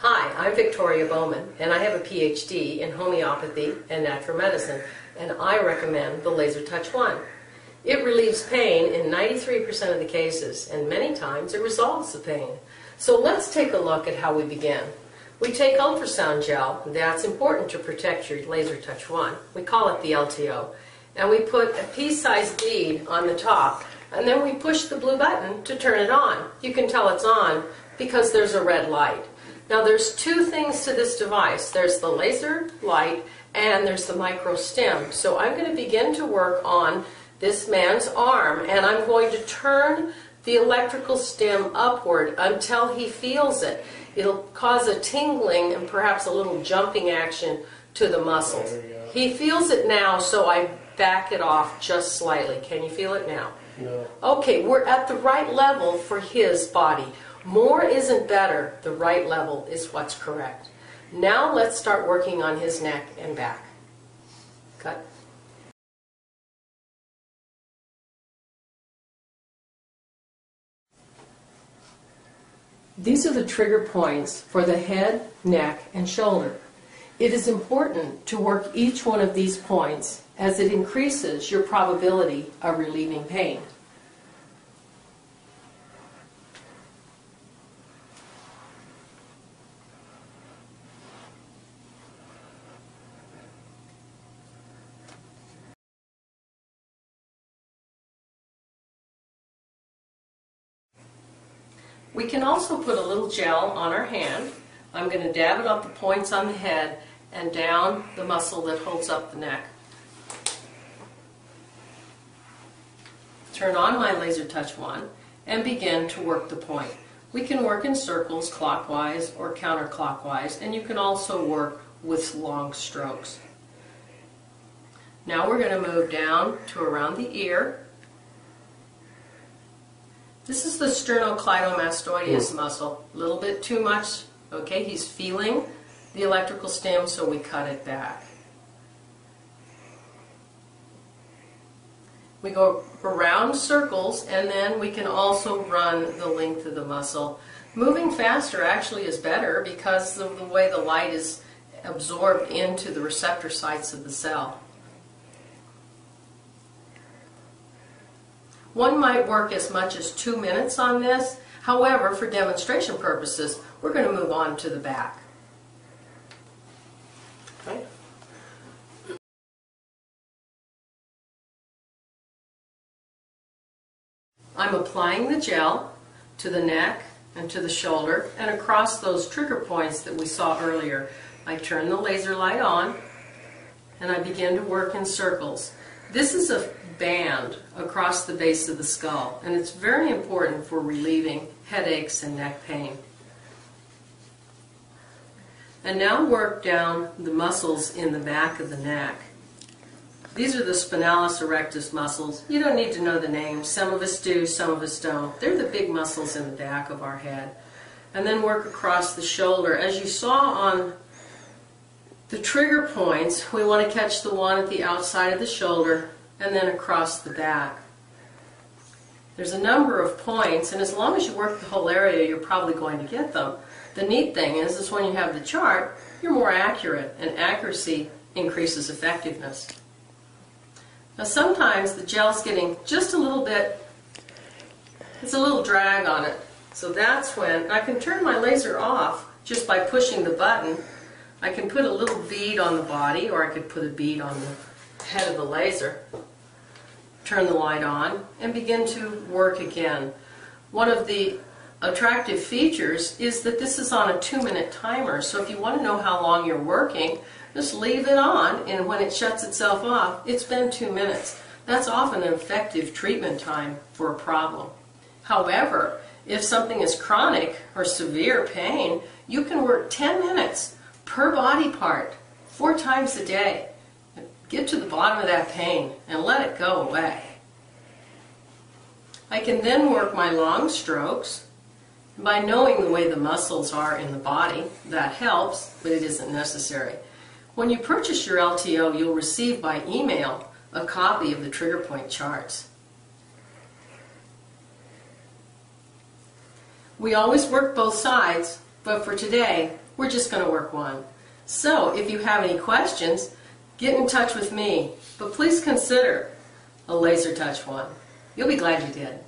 Hi, I'm Victoria Bowman, and I have a PhD in homeopathy and natural medicine, and I recommend the LaserTouchOne. It relieves pain in 93% of the cases, and many times it resolves the pain. So let's take a look at how we begin. We take ultrasound gel, that's important to protect your LaserTouchOne. We call it the LTO. And we put a pea-sized bead on the top, and then we push the blue button to turn it on. You can tell it's on because there's a red light. Now there's two things to this device. There's the laser light and there's the micro stim. So I'm going to begin to work on this man's arm, and I'm going to turn the electrical stim upward until he feels it. It'll cause a tingling and perhaps a little jumping action to the muscles. He feels it now, so I back it off just slightly. Can you feel it now? No. Okay, we're at the right level for his body. More isn't better. The right level is what's correct. Now let's start working on his neck and back. Cut. These are the trigger points for the head, neck, and shoulder. It is important to work each one of these points as it increases your probability of relieving pain. We can also put a little gel on our hand. I'm going to dab it up the points on the head and down the muscle that holds up the neck. Turn on my LaserTouchOne and begin to work the point. We can work in circles, clockwise or counterclockwise, and you can also work with long strokes. Now we're going to move down to around the ear. This is the sternocleidomastoideus muscle. A little bit too much. Okay, he's feeling the electrical stim, so we cut it back. We go around circles, and then we can also run the length of the muscle. Moving faster actually is better because of the way the light is absorbed into the receptor sites of the cell. One might work as much as 2 minutes on this. However, for demonstration purposes, we're going to move on to the back. Okay. I'm applying the gel to the neck and to the shoulder and across those trigger points that we saw earlier. I turn the laser light on and I begin to work in circles. This is a band across the base of the skull, and it's very important for relieving headaches and neck pain. And now work down the muscles in the back of the neck. These are the spinalis erectus muscles. You don't need to know the names. Some of us do, some of us don't. They're the big muscles in the back of our head. And then work across the shoulder. As you saw on the trigger points, we want to catch the one at the outside of the shoulder and then across the back. There's a number of points, and as long as you work the whole area, you're probably going to get them. The neat thing is when you have the chart, you're more accurate, and accuracy increases effectiveness. Now sometimes the gel's getting just a little bit, it's a little drag on it. So that's when I can turn my laser off just by pushing the button. I can put a little bead on the body, or I could put a bead on the head of the laser. Turn the light on and begin to work again. One of the attractive features is that this is on a 2-minute timer, so if you want to know how long you're working, just leave it on, and when it shuts itself off, it's been 2 minutes. That's often an effective treatment time for a problem. However, if something is chronic or severe pain, you can work 10 minutes per body part 4 times a day. Get to the bottom of that pain and let it go away. I can then work my long strokes. By knowing the way the muscles are in the body, that helps, but it isn't necessary. When you purchase your LTO, you'll receive by email a copy of the trigger point charts. We always work both sides. But for today, we're just going to work one. So if you have any questions, get in touch with me. But please consider a LaserTouchOne. You'll be glad you did.